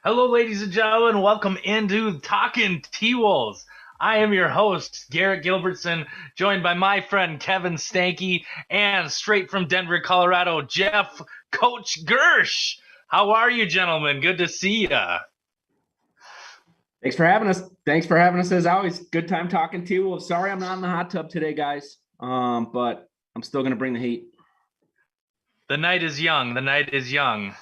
Hello, ladies and gentlemen. Welcome into Talkin' T-Woes. I am your host, Garrett Gilbertson, joined by my friend Kevin Stanky and straight from Denver, Colorado, Jeff Coach Gersh. How are you, gentlemen? Good to see ya. Thanks for having us. Thanks for having us as always. Good time talking to you. Well, sorry I'm not in the hot tub today, guys. But I'm still gonna bring the heat. The night is young. The night is young.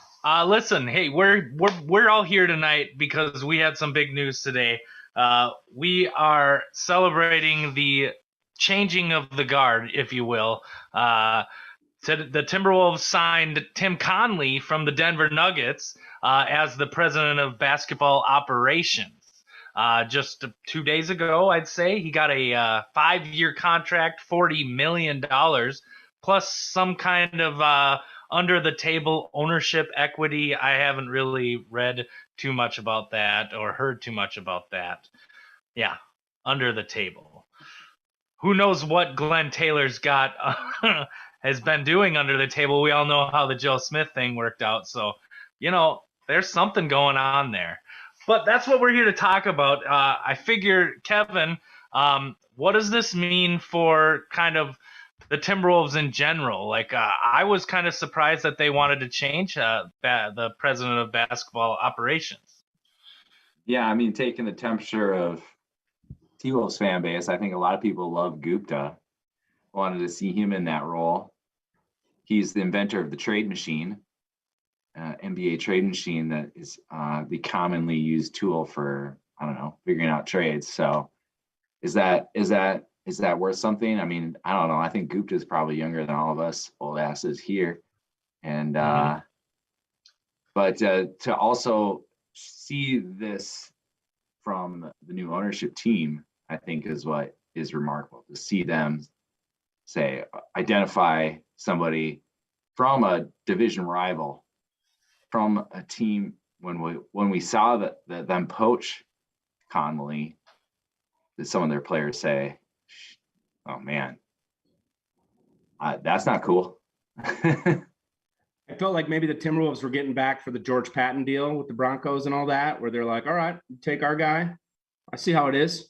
Listen, hey, we're all here tonight because we had some big news today. We are celebrating the changing of the guard, if you will. The Timberwolves signed Tim Connelly from the Denver Nuggets as the president of basketball operations. Just 2 days ago, I'd say he got a 5-year contract, $40 million, plus some kind of under the table ownership equity. I haven't really read too much about that or heard too much about that. Yeah, under the table. Who knows what Glenn Taylor's got has been doing under the table. We all know how the Joe Smith thing worked out. So, there's something going on there. But that's what we're here to talk about. I figure, Kevin, what does this mean for kind of the Timberwolves in general? Like, I was kind of surprised that they wanted to change the president of basketball operations. Yeah, I mean, taking the temperature of T-Wolves fan base, I think a lot of people love Gupta. Wanted to see him in that role. He's the inventor of the trade machine, NBA trade machine that is the commonly used tool for, I don't know, figuring out trades. So is that worth something? I mean, I don't know. I think Gupta is probably younger than all of us old asses here. And but to also see this from the new ownership team, I think is what is remarkable to see them identify somebody from a division rival, from a team when we saw that them poach Connolly, that some of their players say, "Oh man, that's not cool." I felt like maybe the Timberwolves were getting back for the George Patton deal with the Broncos and all that, where they're like, all right, take our guy. I see how it is.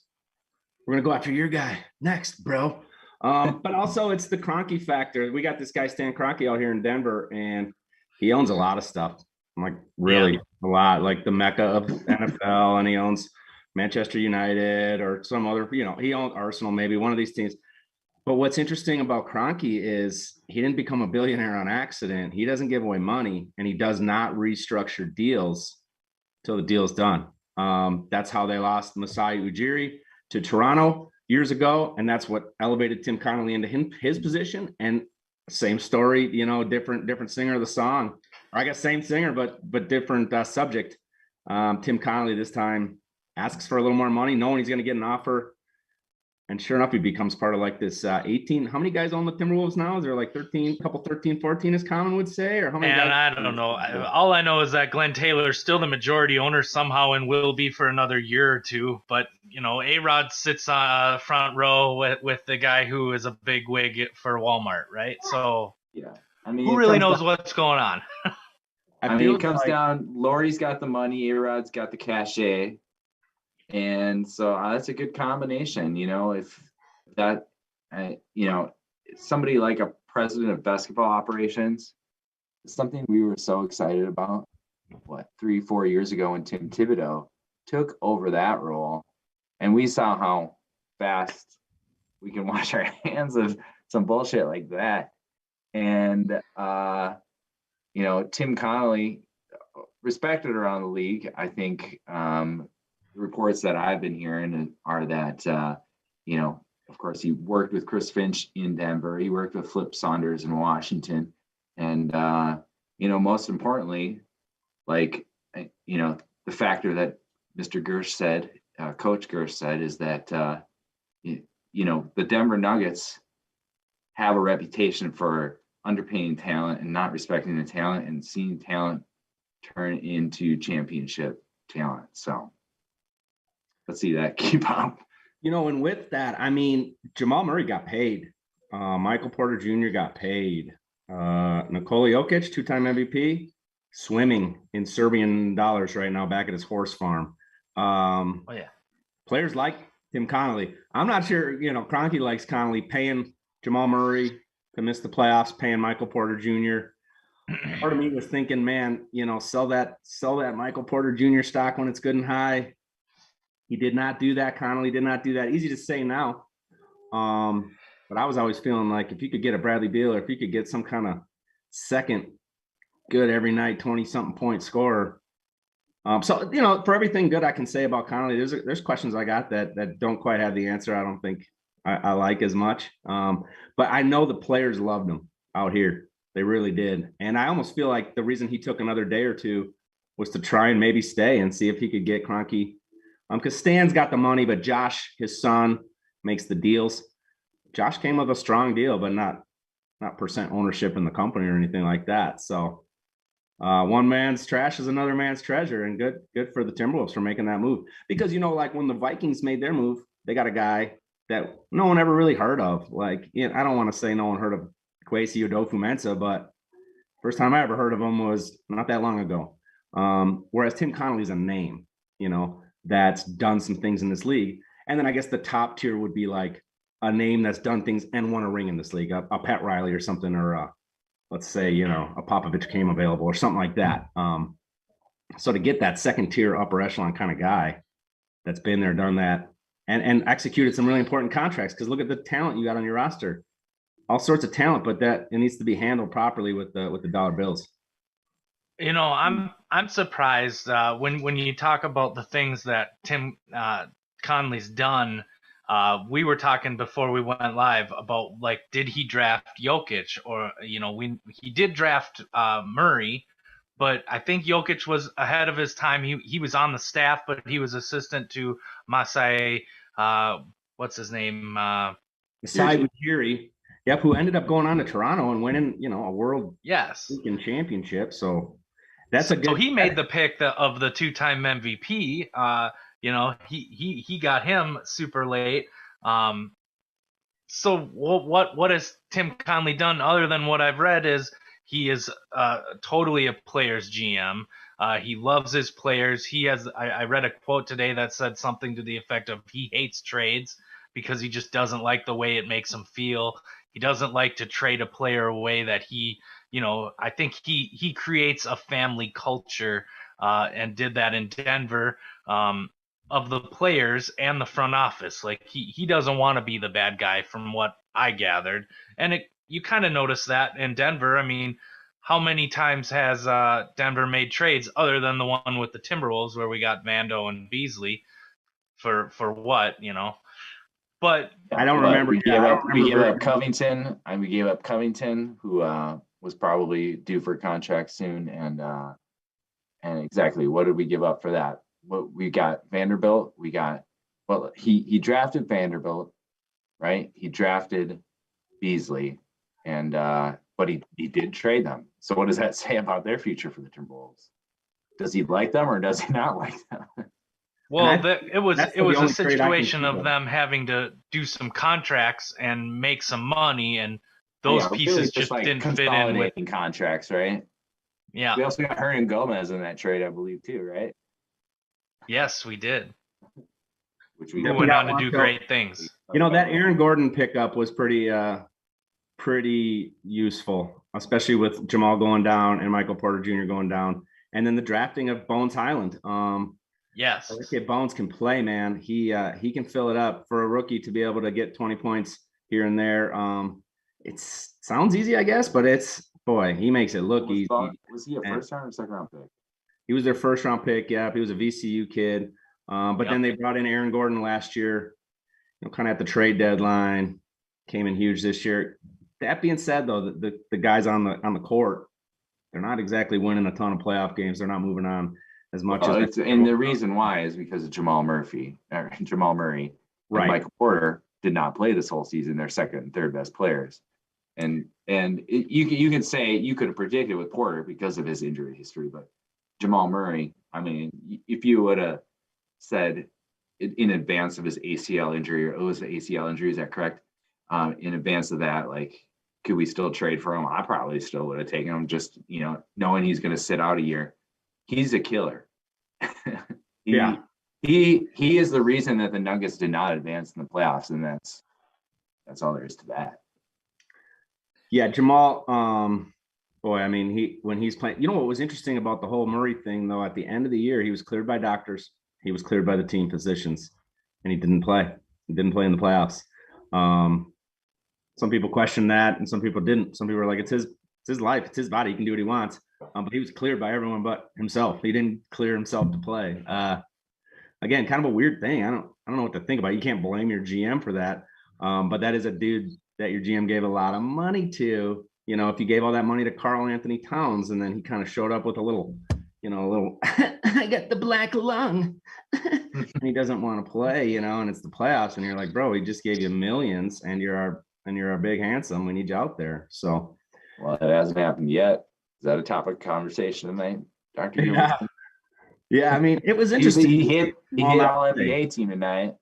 We're gonna go after your guy next, bro. But also it's the Cronky Factor. We got this guy Stan Cronky out here in Denver, and he owns a lot of stuff. Like really a lot, like the mecca of NFL, and he owns Manchester United or some other, he owns Arsenal, maybe one of these teams. But what's interesting about Cronky is he didn't become a billionaire on accident. He doesn't give away money, and he does not restructure deals till the deal's done. That's how they lost Masai Ujiri to Toronto years ago, and that's what elevated Tim Connelly into his position. And same story, different singer of the song, or I guess same singer but different subject. Tim Connelly this time asks for a little more money, knowing he's going to get an offer. And sure enough, he becomes part of like this 18. How many guys own the Timberwolves now? Is there like 13, couple 13, 14, as Common would say? Or how many And guys? I don't know. All I know is that Glenn Taylor is still the majority owner somehow and will be for another year or two. But, A-Rod sits front row with the guy who is a big wig for Walmart, right? So Yeah. I mean, who really knows what's going on? I mean, it comes down, Laurie's got the money, A-Rod's got the cachet. And so that's a good combination, if that, somebody like a president of basketball operations, something we were so excited about, 3-4 years ago when Tim Thibodeau took over that role. And we saw how fast we can wash our hands of some bullshit like that. And, Tim Connolly, respected around the league, I think, reports that I've been hearing are that, of course, he worked with Chris Finch in Denver. He worked with Flip Saunders in Washington. And, most importantly, the factor that Mr. Gersh said, Coach Gersh said, is that, the Denver Nuggets have a reputation for underpaying talent and not respecting the talent and seeing talent turn into championship talent. So, let's see that keep up. And with that, I mean, Jamal Murray got paid. Michael Porter Jr. got paid. Nikola Jokic, 2-time MVP, swimming in Serbian dollars right now back at his horse farm. Oh yeah. Players like Tim Connelly. I'm not sure, Cronky likes Connelly, paying Jamal Murray to miss the playoffs, paying Michael Porter Jr. Part of me was thinking, man, sell that Michael Porter Jr. stock when it's good and high. He did not do that. Connelly did not do that. Easy to say now. But I was always feeling like if you could get a Bradley Beal, or if you could get some kind of second good every night, 20-something point scorer. So, for everything good I can say about Connelly, there's questions I got that don't quite have the answer. I don't think I like as much. But I know the players loved him out here. They really did. And I almost feel like the reason he took another day or two was to try and maybe stay and see if he could get Cronky. Because Stan's got the money, but Josh, his son, makes the deals. Josh came with a strong deal, but not percent ownership in the company or anything like that. So one man's trash is another man's treasure, and good for the Timberwolves for making that move. Because, like when the Vikings made their move, they got a guy that no one ever really heard of. Like, I don't want to say no one heard of Kwesi Odofu-Mensah, but first time I ever heard of him was not that long ago. Whereas Tim Connelly's a name, that's done some things in this league. And then I guess the top tier would be like a name that's done things and won a ring in this league, a Pat Riley or something, or let's say, a Popovich came available or something like that. So to get that second tier upper echelon kind of guy that's been there, done that, and executed some really important contracts, because look at the talent you got on your roster. All sorts of talent, but that it needs to be handled properly with the dollar bills. I'm surprised when you talk about the things that Tim Connelly's done. We were talking before we went live about, like, did he draft Jokic, or he did draft Murray, but I think Jokic was ahead of his time. He was on the staff, but he was assistant to Masai. What's his name? Masai Ujiri. Yep, who ended up going on to Toronto and winning, a world championship. So that's a good. So he made the pick of the two-time MVP. He got him super late. So what has Tim Connelly done other than what I've read? Is he is totally a player's GM. He loves his players. I read a quote today that said something to the effect of he hates trades because he just doesn't like the way it makes him feel. He doesn't like to trade a player away that I think he creates a family culture and did that in Denver. Of the players and the front office. Like he doesn't want to be the bad guy, from what I gathered. And you kind of notice that in Denver. I mean, how many times has Denver made trades other than the one with the Timberwolves where we got Vando and Beasley for what, But I don't remember. We gave up Covington, and we gave up Covington, who was probably due for a contract soon. And exactly, what did we give up for that? What we got? Vanderbilt. He drafted Vanderbilt, right? He drafted Beasley, and but he did trade them. So what does that say about their future for the Timberwolves? Does he like them or does he not like them? Well, it was a situation of them having to do some contracts and make some money, and those pieces really just didn't fit in with contracts, right? Yeah. We also got Hernan Gomez in that trade, I believe, too, right? Yes, we did. Which we went on to do great things. That Aaron Gordon pickup was pretty useful, especially with Jamal going down and Michael Porter Jr. going down, and then the drafting of Bones Highland. Yes, Bones can play, man. He can fill it up. For a rookie to be able to get 20 points here and there. It sounds easy, I guess, but he makes it look easy. Was he a first round or second round pick? He was their first round pick. Yeah, he was a VCU kid. But then they brought in Aaron Gordon last year, kind of at the trade deadline. Came in huge this year. That being said, though, the guys on the court, they're not exactly winning a ton of playoff games. They're not moving on as much as. And the reason why is because of Jamal Murray. Right. And Michael Porter did not play this whole season. They're second and third best players. And you can say you could have predicted with Porter because of his injury history, but Jamal Murray, I mean, if you would have said in advance of his ACL injury, or it was the ACL injury, is that correct? In advance of that, like could we still trade for him? I probably still would have taken him, just, knowing he's going to sit out a year. He's a killer. Yeah. He is the reason that the Nuggets did not advance in the playoffs, and that's all there is to that. Yeah, Jamal, boy, I mean, when he's playing, what was interesting about the whole Murray thing, though, at the end of the year, he was cleared by doctors. He was cleared by the team physicians, and he didn't play. He didn't play in the playoffs. Some people questioned that, and some people didn't. Some people were like, it's his life. It's his body. He can do what he wants. But he was cleared by everyone but himself. He didn't clear himself to play. Again, kind of a weird thing. I don't know what to think about. You can't blame your GM for that. But that is a dude that your GM gave a lot of money to. If you gave all that money to Karl Anthony Towns, and then he kind of showed up with a little I got the black lung, and he doesn't want to play, and it's the playoffs, and you're like, bro, he just gave you millions, and you're our big handsome. We need you out there. So, well, it hasn't happened yet. Is that a topic of conversation tonight, Dr. Yeah, I mean, it was interesting. He hit all NBA team tonight.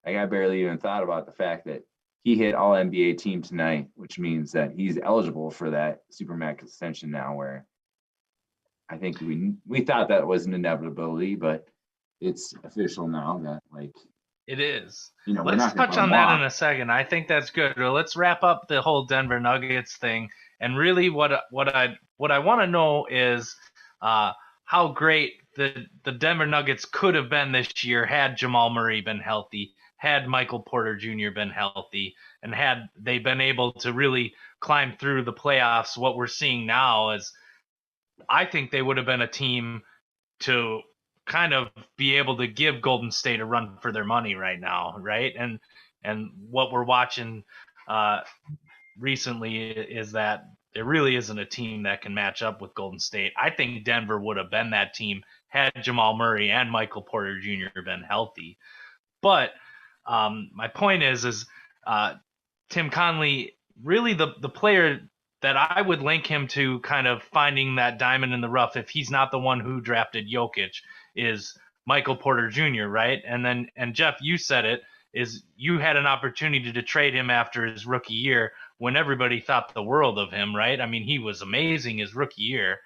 Like, I barely even thought about the fact that he hit all NBA team tonight, which means that he's eligible for that Supermax extension now, where I think we thought that was an inevitability, but it's official now that, like, it is. Let's touch on that in a second. I think that's good. Well, let's wrap up the whole Denver Nuggets thing. And really what I want to know is how great the Denver Nuggets could have been this year had Jamal Murray been healthy, had Michael Porter Jr. been healthy, and had they been able to really climb through the playoffs. What we're seeing now is, I think they would have been a team to kind of be able to give Golden State a run for their money right now, right? And what we're watching recently is that there really isn't a team that can match up with Golden State. I think Denver would have been that team had Jamal Murray and Michael Porter Jr. been healthy. But my point is Tim Connelly, really the player that I would link him to kind of finding that diamond in the rough, if he's not the one who drafted Jokic, is Michael Porter Jr., right? And Jeff, you said it, is you had an opportunity to trade him after his rookie year when everybody thought the world of him, right? I mean, he was amazing his rookie year,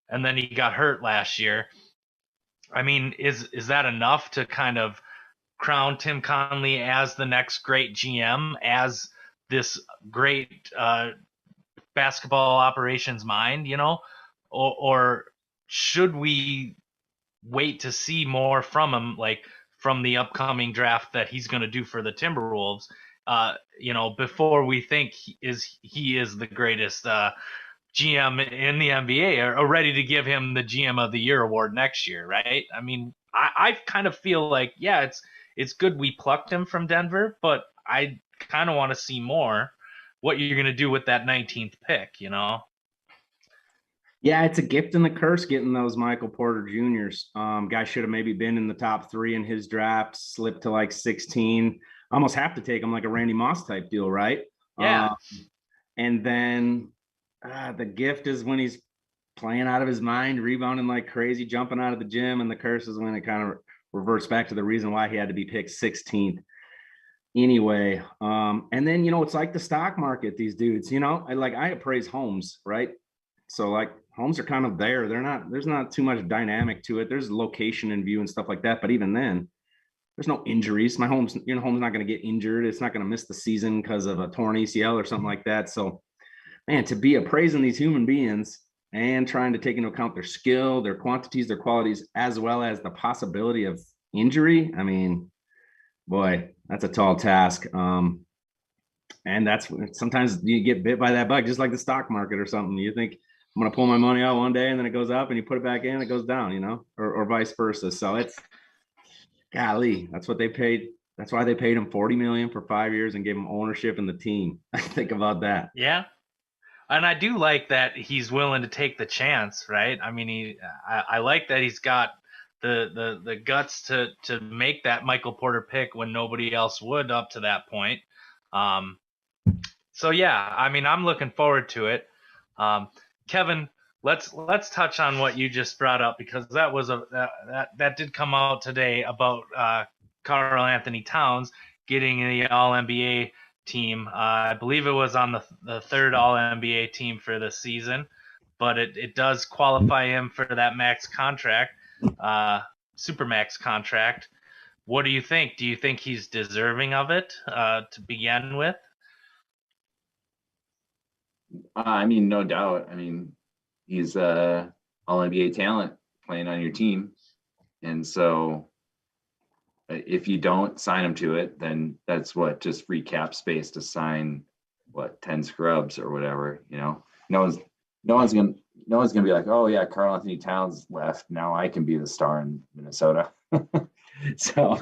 and then he got hurt last year. I mean, is that enough to kind of crown Tim Connelly as the next great GM, as this great basketball operations mind, or should we wait to see more from him, like from the upcoming draft that he's going to do for the Timberwolves, before we think he is the greatest GM in the NBA, or ready to give him the GM of the Year award next year, right? I mean, I kind of feel like, yeah, it's good we plucked him from Denver, but I kind of want to see more. What you're going to do with that 19th pick, Yeah, it's a gift and a curse getting those Michael Porter Juniors. Guy should have maybe been in the top 3 in his draft, slipped to like 16. Almost have to take him like a Randy Moss type deal, right? Yeah. And then the gift is when he's playing out of his mind, rebounding like crazy, jumping out of the gym, and the curse is when it kind of reverts back to the reason why he had to be picked 16th. Anyway, and then it's like the stock market, these dudes, I appraise homes, right? So like homes are kind of there. There's not too much dynamic to it. There's location and view and stuff like that, but even then there's no injuries. My home's not going to get injured. It's not going to miss the season because of a torn ACL or something like that. So man, to be appraising these human beings and trying to take into account their skill, their quantities, their qualities, as well as the possibility of injury, I mean, boy, that's a tall task. And that's sometimes you get bit by that bug, just like the stock market or something. You think I'm going to pull my money out one day and then it goes up, and you put it back in, it goes down, or vice versa. So it's, golly, that's what they paid. That's why they paid him $40 million for 5 years and gave him ownership in the team. Think about that. Yeah. And I do like that he's willing to take the chance, right? I mean, I like that he's got the guts to make that Michael Porter pick when nobody else would up to that point. So yeah, I mean, I'm looking forward to it. Kevin, let's touch on what you just brought up, because that was that did come out today about Karl Anthony Towns getting the All NBA team. I believe it was on the third All-NBA team for the season, but it does qualify him for that max contract, super max contract. What do you think? Do you think he's deserving of it to begin with? I mean, no doubt. I mean, he's a all NBA talent playing on your team, and so if you don't sign him to it, then that's what, just free cap space to sign 10 scrubs or whatever. No one's gonna be like, oh yeah, Karl Anthony Towns left, now I can be the star in Minnesota. so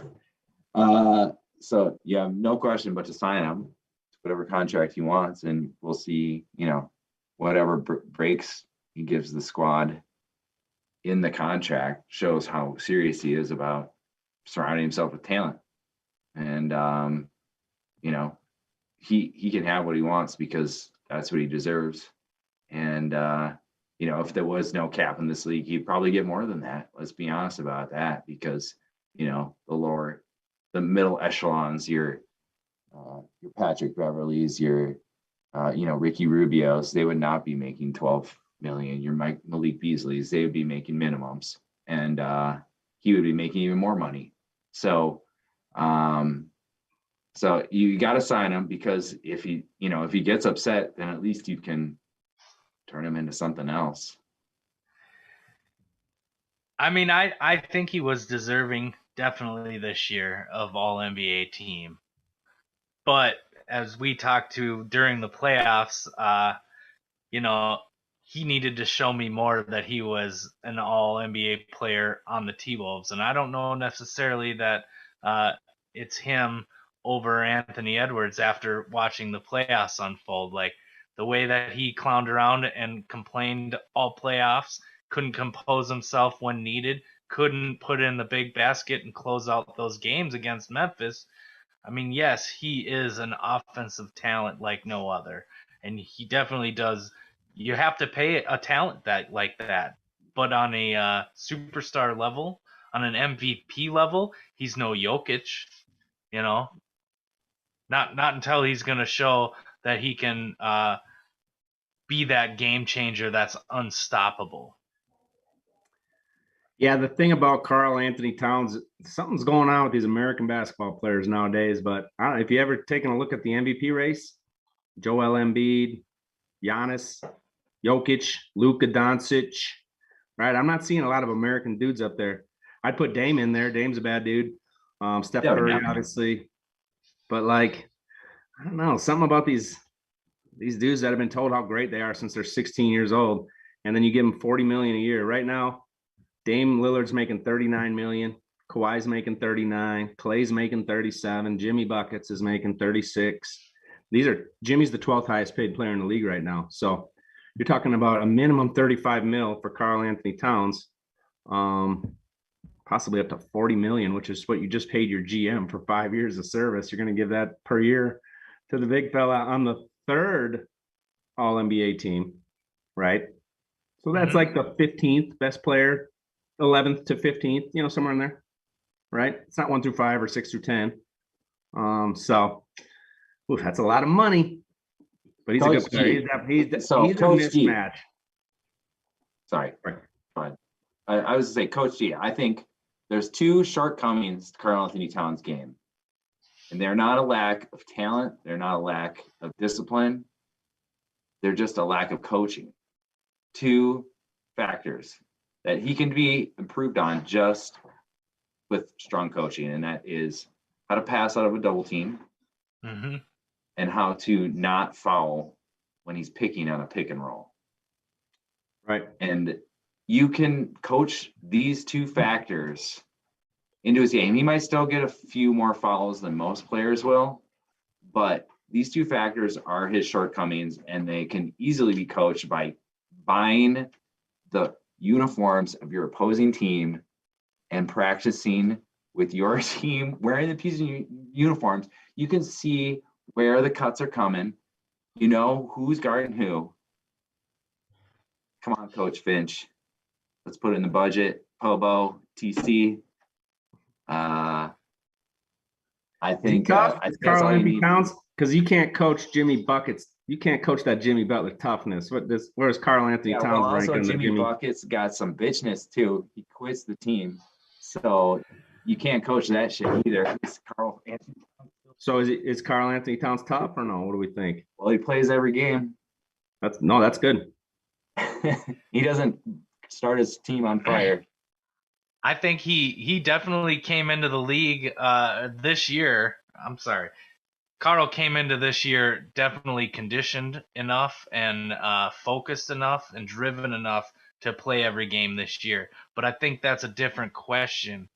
yeah, no question but to sign him to whatever contract he wants, and we'll see, whatever breaks he gives the squad in the contract shows how serious he is about surrounding himself with talent. And he can have what he wants because that's what he deserves. And if there was no cap in this league, he'd probably get more than that. Let's be honest about that, because the middle echelons, your Patrick Beverleys, your Ricky Rubios, they would not be making 12 million. Your Malik Beasleys, they would be making minimums, and he would be making even more money. So you got to sign him, because if he gets upset, then at least you can turn him into something else. I mean, I think he was deserving definitely this year of all NBA team. But as we talked to during the playoffs, he needed to show me more that he was an all NBA player on the T-Wolves. And I don't know necessarily that it's him over Anthony Edwards after watching the playoffs unfold. Like the way that he clowned around and complained all playoffs, couldn't compose himself when needed, couldn't put in the big basket and close out those games against Memphis. I mean, yes, he is an offensive talent like no other, and he definitely does. You have to pay a talent like that, but on a superstar level, on an MVP level, he's no Jokic. Not until he's going to show that he can be that game changer that's unstoppable. Yeah, the thing about Karl Anthony Towns, something's going on with these American basketball players nowadays. But I don't know if you ever taken a look at the MVP race, Joel Embiid, Giannis, Jokic, Luka Doncic, right? I'm not seeing a lot of American dudes up there. I'd put Dame in there. Dame's a bad dude. Steph Curry, obviously. But I don't know, something about these dudes that have been told how great they are since they're 16 years old, and then you give them 40 million a year. Right now, Dame Lillard's making 39 million, Kawhi's making 39, Clay's making 37, Jimmy Buckets is making 36. Jimmy's the 12th highest paid player in the league right now. So you're talking about a minimum 35 mil for Karl Anthony Towns, possibly up to 40 million, which is what you just paid your GM for 5 years of service. You're going to give that per year to the big fella on the third All NBA team, right? So that's like the 15th best player, 11th to 15th, somewhere in there, right? It's not 1 through 5 or 6 through 10. That's a lot of money. But he's Coach a good player. He's a mismatch. Sorry. Right. I was to say, Coach G, I think there's two shortcomings to Karl Anthony Towns' game. And they're not a lack of talent. They're not a lack of discipline. They're just a lack of coaching. Two factors that he can be improved on just with strong coaching, and that is how to pass out of a double team and how to not foul when he's picking on a pick and roll. Right. And you can coach these two factors into his game. He might still get a few more fouls than most players will, but these two factors are his shortcomings, and they can easily be coached by buying the uniforms of your opposing team and practicing with your team wearing the pieces of uniforms. You can see where the cuts are coming. You know who's guarding who. Come on, Coach Finch. Let's put it in the budget. POBO, TC. I think Karl Anthony Towns because you can't coach Jimmy Buckets. You can't coach that Jimmy Butler toughness. Where's Karl Anthony Yeah, Towns well, ranked also on the Jimmy Buckets got some bitchness too. He quits the team, so you can't coach that shit either. It's Karl Anthony. So is Karl Anthony Towns tough or no? What do we think? Well, he plays every game. That's good. He doesn't start his team on fire. I think he definitely came into the league this year. I'm sorry. Carl came into this year definitely conditioned enough and focused enough and driven enough to play every game this year. But I think that's a different question,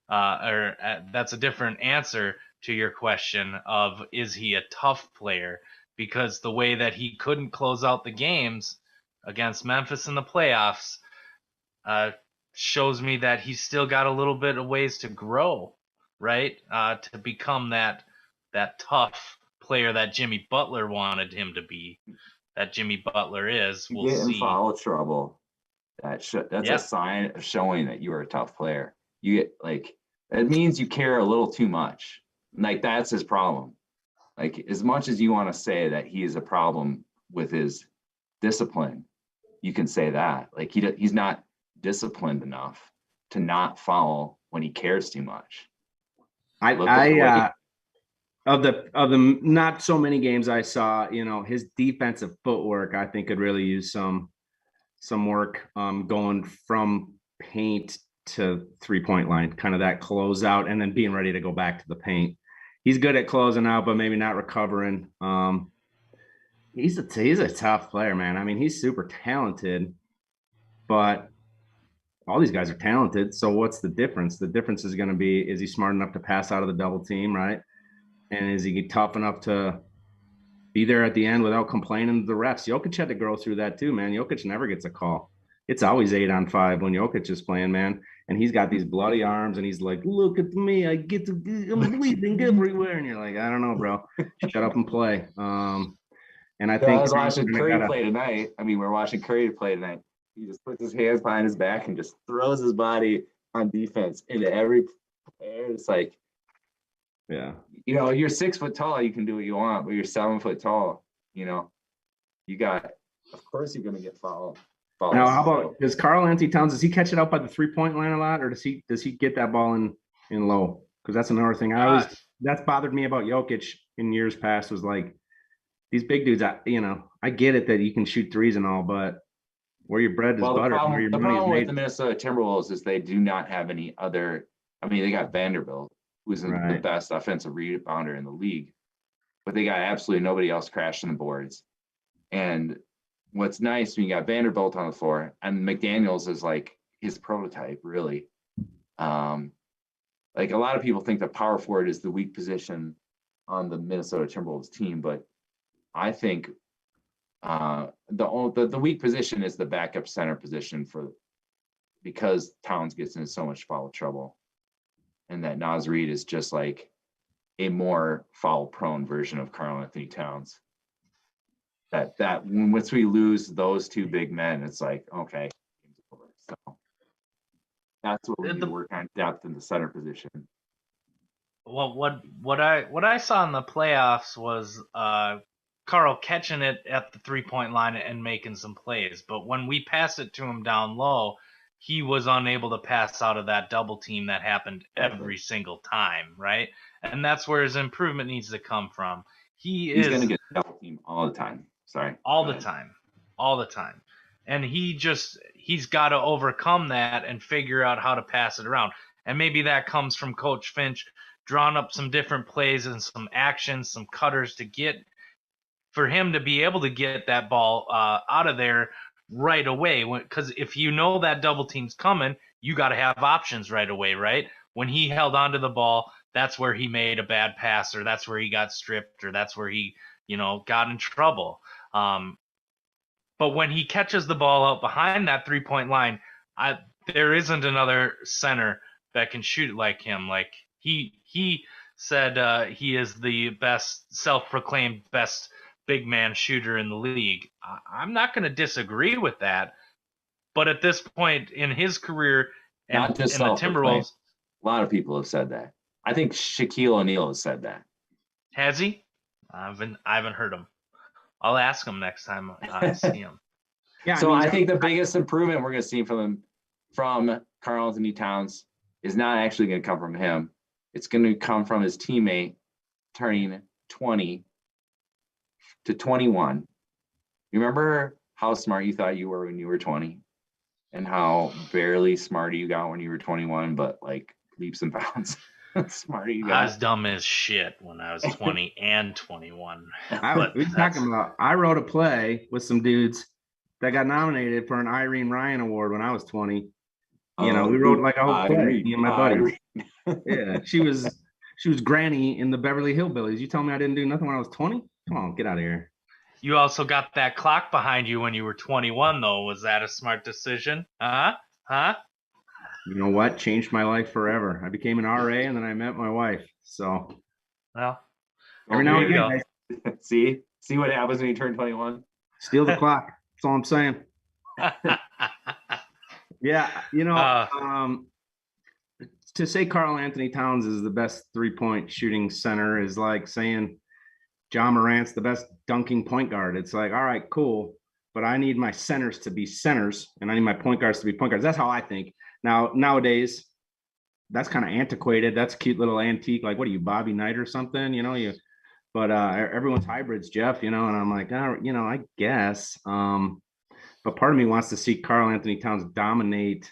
that's a different answer to your question of is he a tough player? Because the way that he couldn't close out the games against Memphis in the playoffs shows me that he's still got a little bit of ways to grow, right? To become that tough player that Jimmy Butler wanted him to be, that Jimmy Butler is. You We'll get in see. foul trouble. That's a sign of showing that you are a tough player. You get it means you care a little too much. Like that's his problem. Like as much as you want to say that he is a problem with his discipline, you can say that. Like he's not disciplined enough to not foul when he cares too much. Of the not so many games I saw, his defensive footwork, I think could really use some work going from paint to 3-point line, kind of that closeout, and then being ready to go back to the paint. He's good at closing out, but maybe not recovering. He's a tough player, man. I mean, he's super talented, but all these guys are talented. So what's the difference? The difference is going to be, is he smart enough to pass out of the double team, right? And is he tough enough to be there at the end without complaining to the refs? Jokic had to grow through that too, man. Jokic never gets a call. It's always 8-on-5 when Jokic is playing, man. And he's got these bloody arms, and he's like, "Look at me, I'm bleeding everywhere." And you're like, "I don't know, bro. Shut up and play." And I think I was watching Curry play tonight. I mean, we're watching Curry play tonight. He just puts his hands behind his back and just throws his body on defense into every player. It's like, yeah, you're 6 foot tall, you can do what you want, but you're 7 foot tall. Of course you're gonna get fouled. Now, how about does Karl Anthony Towns, does he catch it out by the 3-point line a lot, or does he get that ball in low? Because that's another thing that's bothered me about Jokic in years past, was like these big dudes. I get it that you can shoot threes and all, but where your bread is butter, where your money is made. The problem with the Minnesota Timberwolves is they do not have any other. I mean, they got Vanderbilt, who's the best offensive rebounder in the league, but they got absolutely nobody else crashing the boards. And what's nice when you got Vanderbilt on the floor, and McDaniels is like his prototype, really. Like a lot of people think that power forward is the weak position on the Minnesota Timberwolves team, but I think the weak position is the backup center position because Towns gets into so much foul trouble, and that Naz Reid is just like a more foul prone version of Karl Anthony Towns. That once we lose those two big men, it's like, okay, so that's what we need to work on, depth in the center position. Well, what I saw in the playoffs was Carl catching it at the 3-point line and making some plays, but when we passed it to him down low, he was unable to pass out of that double team that happened every single time, right? And that's where his improvement needs to come from. He's going to get double team all the time. Sorry. All the time. And he's got to overcome that and figure out how to pass it around. And maybe that comes from Coach Finch drawing up some different plays and some actions, some cutters to get for him to be able to get that ball out of there right away. Because if you know that double team's coming, you got to have options right away, right? When he held onto the ball, that's where he made a bad pass, or that's where he got stripped, or that's where he, got in trouble. But when he catches the ball out behind that 3-point line, there isn't another center that can shoot like him. Like he said, he is the best, self-proclaimed best big man shooter in the league. I'm not going to disagree with that, but at this point in his career and in the Timberwolves, a lot of people have said that. I think Shaquille O'Neal has said that. Has he? I haven't heard him. I'll ask him next time I see him. Yeah. So I think the biggest improvement we're going to see from Karl Anthony Towns is not actually going to come from him. It's going to come from his teammate turning 20 to 21. You remember how smart you thought you were when you were 20 and how barely smarter you got when you were 21, but like leaps and bounds smarter you got. I was dumb as shit when I was 20 and 21. I wrote a play with some dudes that got nominated for an Irene Ryan Award when I was 20. We wrote like a whole play, me and my buddy. Yeah, she was Granny in the Beverly Hillbillies. You tell me I didn't do nothing when I was 20? Come on, get out of here. You also got that clock behind you when you were 21, though. Was that a smart decision? Huh? You know what? Changed my life forever. I became an RA and then I met my wife. So, well, every now and again, guys, see what happens when you turn 21. Steal the clock. That's all I'm saying. Yeah, to say Karl Anthony Towns is the best 3-point shooting center is like saying John Morant's the best dunking point guard. It's like, all right, cool, but I need my centers to be centers and I need my point guards to be point guards. That's how I think. Now, nowadays, that's kind of antiquated. That's a cute little antique. Like, what are you, Bobby Knight or something? But everyone's hybrids, Jeff, and I'm like, I guess. But part of me wants to see Karl Anthony Towns dominate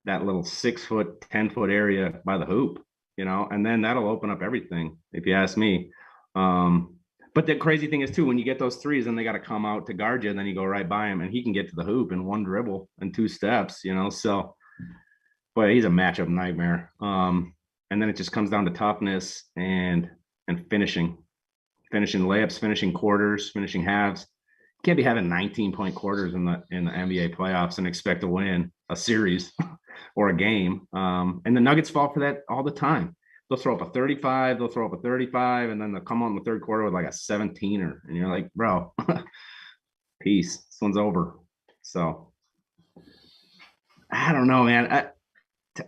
that little 6 foot, 10 foot area by the hoop, and then that'll open up everything, if you ask me. But the crazy thing is too, when you get those threes and they got to come out to guard you, and then you go right by him and he can get to the hoop in one dribble and 2 steps, so, boy, he's a matchup nightmare. And then it just comes down to toughness and finishing layups, finishing quarters, finishing halves. You can't be having 19-point quarters in the NBA playoffs and expect to win a series or a game. And the Nuggets fall for that all the time. They'll throw up a 35, they'll throw up a 35, and then they'll come on in the third quarter with like a 17er. And you're like, bro, peace. This one's over. So I don't know, man.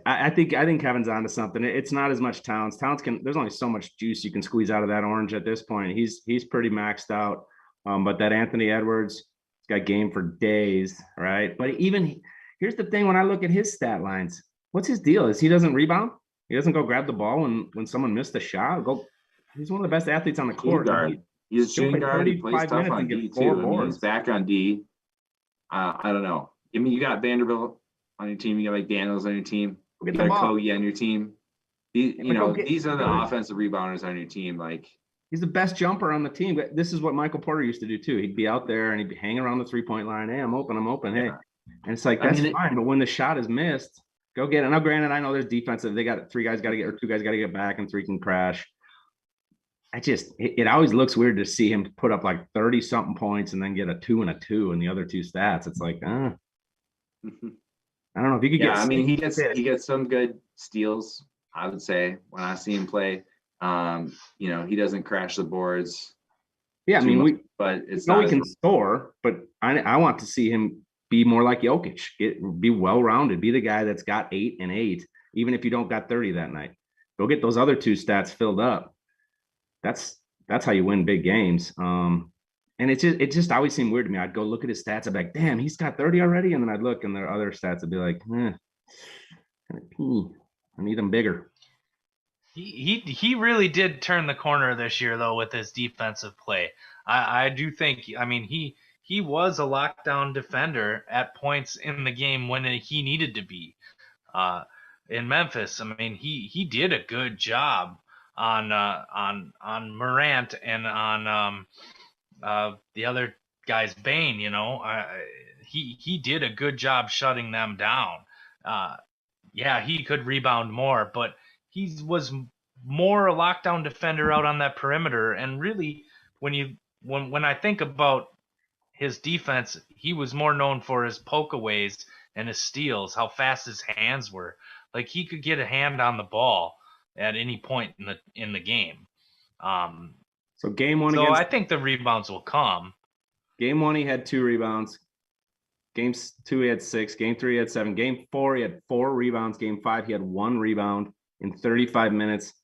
I think Kevin's onto something. It's not as much Towns. There's only so much juice you can squeeze out of that orange at this point. He's pretty maxed out. But that Anthony Edwards, he's got game for days, right? But even here's the thing: when I look at his stat lines, what's his deal? Is he doesn't rebound? He doesn't go grab the ball when someone missed a shot. He's one of the best athletes on the court. He's a shooting guard. He plays tough on D too. He's back on D. I don't know. I mean, you got Vanderbilt on your team. You got like Daniels on your team. You got Kogi on your team. These are the offensive rebounders on your team. Like, he's the best jumper on the team. This is what Michael Porter used to do too. He'd be out there and he'd be hanging around the 3-point line. Hey, I'm open. Hey, and it's like, that's fine. But when the shot is missed, go get it. Now, granted, I know there's defensive. They got 3 guys got to get, or 2 guys got to get back, and 3 can crash. It always looks weird to see him put up like 30 something points and then get a 2 and a 2 in the other 2 stats. It's like, I don't know if you could get. Yeah, I mean, he gets some good steals, I would say, when I see him play. He doesn't crash the boards. Yeah, I mean, but it's he can score, but I want to see him be more like Jokic, be well-rounded, be the guy that's got 8 and 8, even if you don't got 30 that night. Go get those other 2 stats filled up. That's how you win big games. And it just always seemed weird to me. I'd go look at his stats. I'd be like, damn, he's got 30 already. And then I'd look and their other stats would be like, I need him bigger. He really did turn the corner this year, though, with his defensive play. I do think, I mean, he was a lockdown defender at points in the game when he needed to be. In Memphis, I mean, he did a good job on Morant and on the other guy's Bane. He did a good job shutting them down. He could rebound more, but he was more a lockdown defender out on that perimeter. And really, when I think about his defense, he was more known for his pokeaways and his steals, how fast his hands were. Like, he could get a hand on the ball at any point in the game. So game 1 I think the rebounds will come. Game 1 he had 2 rebounds. Game 2 he had 6. Game 3 he had 7. Game 4 he had 4 rebounds. Game 5 he had 1 rebound in 35 minutes.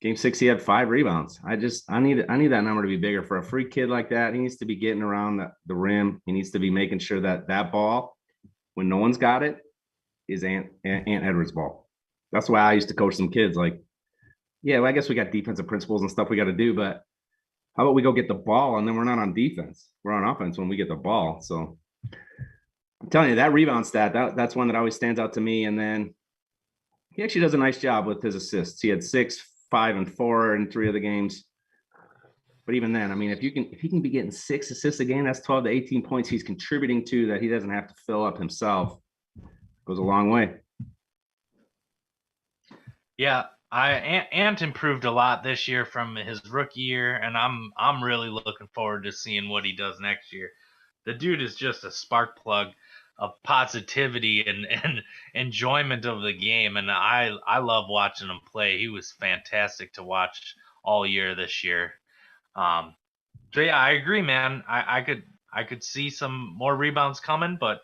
Game 6, he had 5 rebounds. I need that number to be bigger for a free kid like that. He needs to be getting around the rim. He needs to be making sure that that ball, when no one's got it, is Ant Edwards' ball. That's why I used to coach some kids. Like, yeah, well, I guess we got defensive principles and stuff we got to do, but how about we go get the ball and then we're not on defense? We're on offense when we get the ball. So I'm telling you, that rebound stat, that's one that always stands out to me. And then he actually does a nice job with his assists. He had 6, 5, and 4 in 3 of the games. But even then, I mean, if he can be getting 6 assists a game, that's 12 to 18 points he's contributing to that he doesn't have to fill up himself. Goes a long way. Yeah, Ant improved a lot this year from his rookie year, and I'm really looking forward to seeing what he does next year. The dude is just a spark plug of positivity and enjoyment of the game, and I love watching him play. He was fantastic to watch all year this year. So yeah, I agree, man. I could see some more rebounds coming, but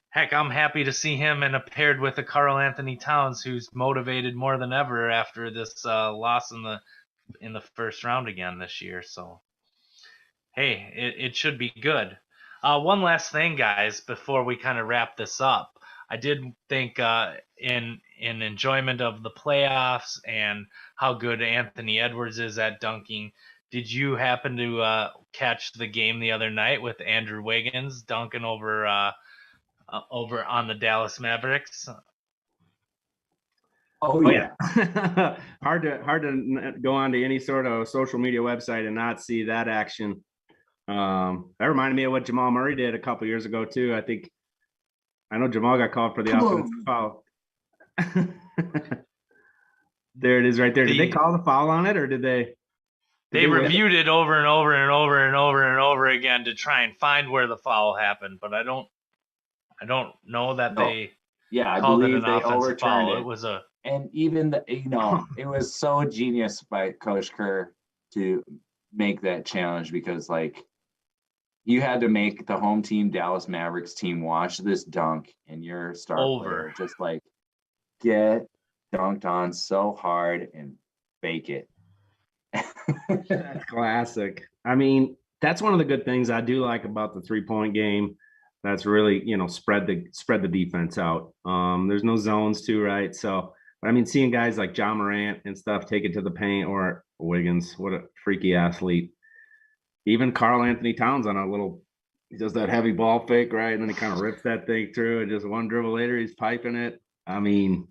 heck, I'm happy to see him and paired with a Karl Anthony Towns, who's motivated more than ever after this loss in the first round again this year. So hey, it should be good. One last thing, guys, before we kind of wrap this up. I did think in enjoyment of the playoffs and how good Anthony Edwards is at dunking. Did you happen to catch the game the other night with Andrew Wiggins dunking over on the Dallas Mavericks? Oh yeah. hard to go on to any sort of social media website and not see that action. That reminded me of what Jamal Murray did a couple years ago too. I know Jamal got called for the offensive foul. There it is right there. Did they call the foul on it, or did they? They reviewed it over and over and over and over and over again to try and find where the foul happened, but I don't know that they I called it believe an they offensive overturned foul. it. It was a And even it was so genius by Coach Kerr to make that challenge, because like you had to make the home team Dallas Mavericks team watch this dunk, and your star player just like get dunked on so hard and fake it. That's classic. I mean, that's one of the good things I do like about the 3-point game. That's really, spread the defense out. There's no zones too, right? So, but I mean, seeing guys like John Morant and stuff take it to the paint, or Wiggins, what a freaky athlete. Even Karl Anthony Towns he does that heavy ball fake, right? And then he kind of rips that thing through, and just one dribble later, he's piping it. I mean,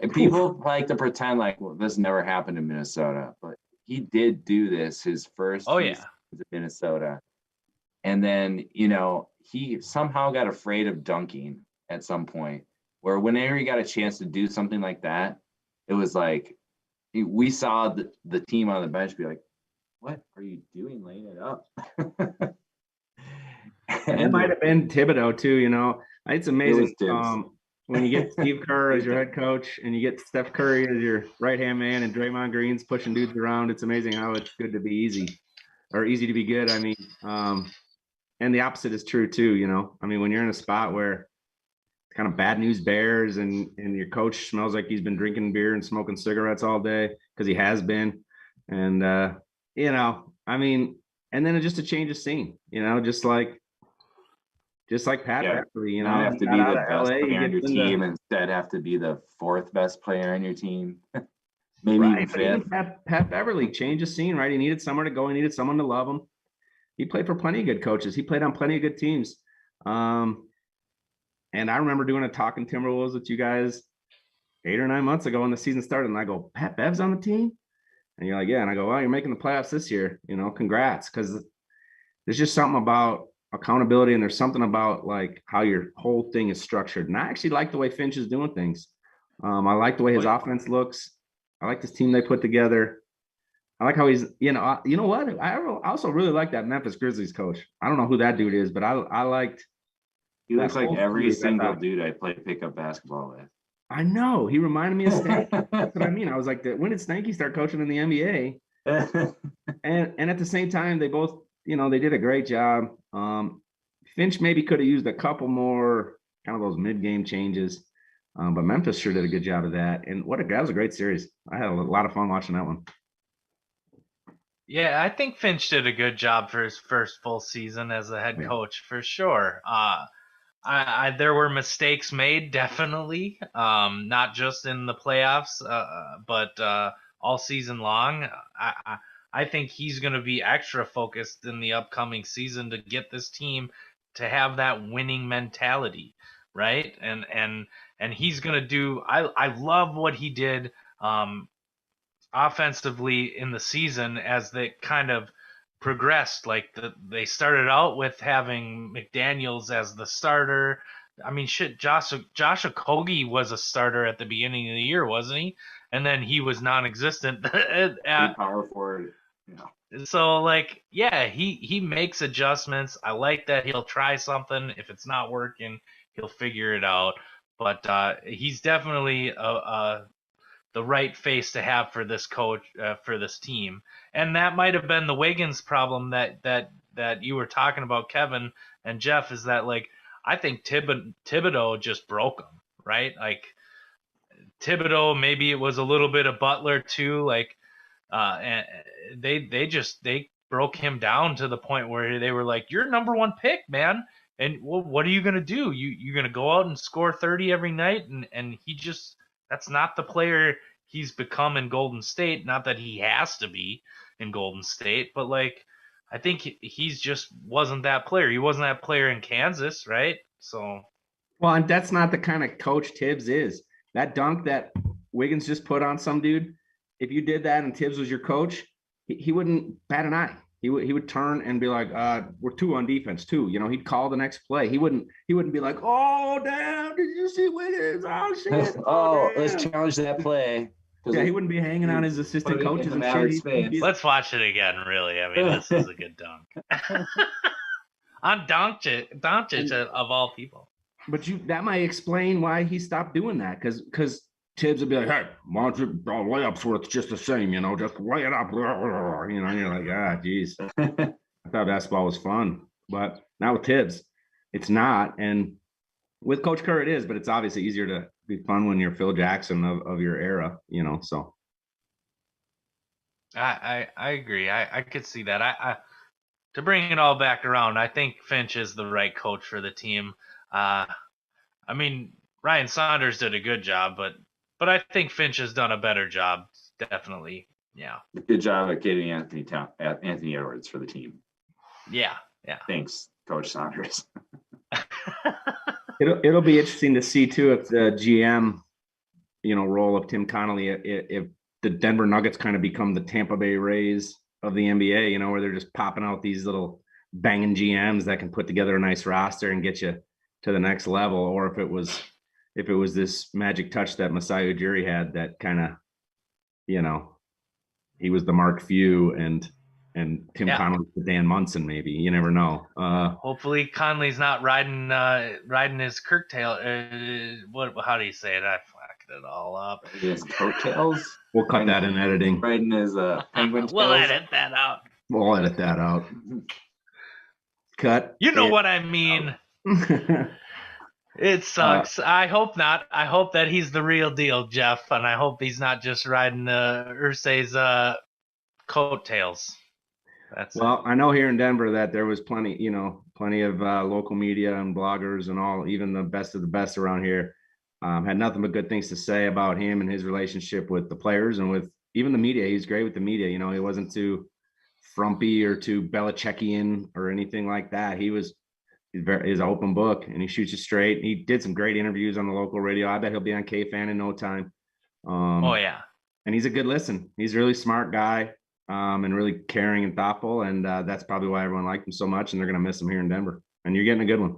and people like to pretend like, well, this never happened in Minnesota, but he did do this his first season in Minnesota. And then, he somehow got afraid of dunking at some point, where whenever he got a chance to do something like that, it was like we saw the team on the bench be like, what are you doing laying it up? And it might have been Thibodeau too, It's amazing when you get Steve Kerr as your head coach and you get Steph Curry as your right-hand man and Draymond Green's pushing dudes around. It's amazing how it's good to be easy, or easy to be good. I mean, and the opposite is true too, I mean, when you're in a spot where kind of bad news bears and your coach smells like he's been drinking beer and smoking cigarettes all day, because he has been. And, I mean, and then it's just a change of scene, just like Pat Beverly, not have to be the best player on your team, instead have to be the 4th best player on your team. Maybe even 5th. Pat Beverly, change of scene, right? He needed somewhere to go. He needed someone to love him. He played for plenty of good coaches. He played on plenty of good teams. And I remember doing a Talkin Timberwolves with you guys 8 or 9 months ago when the season started, and I go, Pat Bev's on the team? And you're like, yeah. And I go, well, you're making the playoffs this year, congrats. Because there's just something about accountability, and there's something about like how your whole thing is structured. And I actually like the way Finch is doing things. I like the way his offense looks. I like this team they put together. I like how he's, you know what? I also really like that Memphis Grizzlies coach. I don't know who that dude is, but I liked. He looks like every single dude I play pickup basketball with. I know. He reminded me of Stanky. That's what I mean. I was like, when did Stanky start coaching in the NBA? and at the same time, they both, they did a great job. Finch maybe could have used a couple more kind of those mid-game changes. But Memphis sure did a good job of that. And that was a great series. I had a lot of fun watching that one. Yeah, I think Finch did a good job for his first full season as a head coach for sure. There were mistakes made, definitely, not just in the playoffs, but all season long. I think he's going to be extra focused in the upcoming season to get this team to have that winning mentality, right? And he's going to do. I love what he did offensively in the season as they kind of progressed. Like they started out with having McDaniels as the starter. I mean, shit, Josh Okogie was a starter at the beginning of the year, wasn't he? And then he was non-existent. Power forward. Yeah. So like, yeah, he makes adjustments. I like that he'll try something. If it's not working, he'll figure it out. But he's definitely the right face to have for this coach, for this team. And that might have been the Wiggins problem that you were talking about, Kevin and Jeff, is that like I think Thibodeau just broke him, right? Like Thibodeau, maybe it was a little bit of Butler too. Like and they broke him down to the point where they were like, "You're number one pick, man." And well, what are you gonna do? You're gonna go out and score 30 every night, and he just that's not the player he's become in Golden State. Not that he has to be in Golden State, but like I think he's just wasn't that player. He wasn't that player in Kansas, right? So well, and that's not the kind of coach Tibbs is. That dunk that Wiggins just put on some dude, if you did that and Tibbs was your coach, he wouldn't bat an eye. He would turn and be like, we're 2 on defense too. You know, he'd call the next play. He wouldn't be like, oh damn, did you see Wiggins? Oh shit. Let's challenge that play. Yeah, he wouldn't be hanging on his assistant coaches and shit. Let's watch it again, really. I mean, this is a good dunk. On Doncic of all people. But that might explain why he stopped doing that, because Tibbs would be like, hey, why don't you layups where it's just the same, you know, just lay it up. You know, and you're like, geez. I thought basketball was fun. But not with Tibbs. It's not. And with Coach Kerr it is, but it's obviously easier to be fun when you're Phil Jackson of your era, you know. So I agree. I could see that. I to bring it all back around, I think Finch is the right coach for the team. I mean, Ryan Saunders did a good job, but I think Finch has done a better job, definitely. Yeah. Good job at getting Anthony Edwards for the team. Yeah. Thanks, Coach Saunders. it'll be interesting to see too if the GM, you know, role of Tim Connelly, if the Denver Nuggets kind of become the Tampa Bay Rays of the NBA, you know, where they're just popping out these little banging GMs that can put together a nice roster and get you to the next level, or if it was this magic touch that Masai Ujiri had that kind of, you know, he was the Mark Few and Tim Connelly to Dan Munson, maybe. You never know. Hopefully Conley's not riding his curtail. How do you say it? I fucked it all up. His coattails. We'll cut that in editing. Riding his penguin tails. We'll edit that out. We'll edit that out. Cut. You know what I mean. It sucks. I hope not. I hope that he's the real deal, Jeff, and I hope he's not just riding Irsay's coattails. I know here in Denver that there was plenty of local media and bloggers and all, even the best of the best around here, had nothing but good things to say about him and his relationship with the players and with even the media. He's great with the media. You know, he wasn't too frumpy or too Belichickian or anything like that. He's an open book and he shoots you straight. He did some great interviews on the local radio. I bet he'll be on K-Fan in no time. Oh yeah. And he's a good listen. He's a really smart guy. And really caring and thoughtful, and that's probably why everyone liked him so much, and they're going to miss him here in Denver. And you're getting a good one.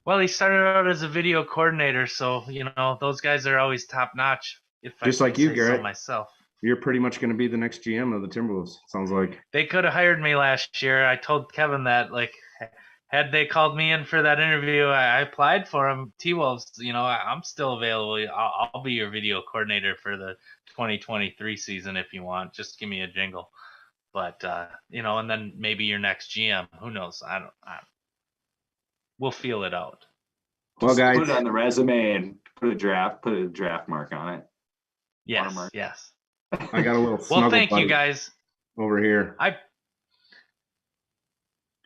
Well, he started out as a video coordinator, so you know those guys are always top notch. Just like you, Garrett. So myself, you're pretty much going to be the next GM of the Timberwolves. Sounds like they could have hired me last year. I told Kevin that, like, had they called me in for that interview, I applied for him. T-Wolves, you know, I'm still available. I'll be your video coordinator for the 2023 season if you want. Just give me a jingle. But you know, and then maybe your next GM. Who knows? I don't. We'll feel it out. Well, Just put guys, it on the resume and put a draft mark on it. Yes, Watermark. yes. I got a little Well, snuggle thank you buddy guys. over here.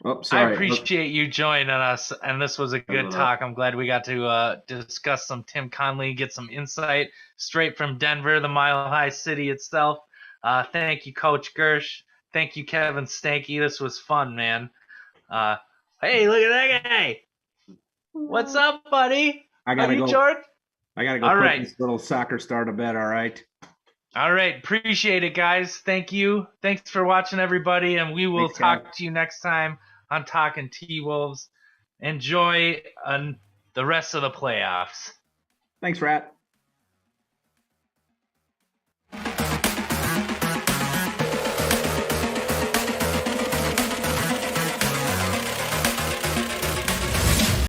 Oh, I sorry. appreciate you joining us, and this was a good talk. I'm glad we got to discuss some Tim Connelly, get some insight straight from Denver, the Mile High City itself. Thank you, Coach Gersh. Thank you, Kevin Stanky. This was fun, man. Hey, look at that guy. What's up, buddy? I gotta go. George? I gotta go All put right. this little soccer star to bed. All right. All right. Appreciate it, guys. Thank you. Thanks for watching, everybody, and we will Thanks, talk guys. to you next time on Talkin' T-Wolves. Enjoy the rest of the playoffs. Thanks, Rat.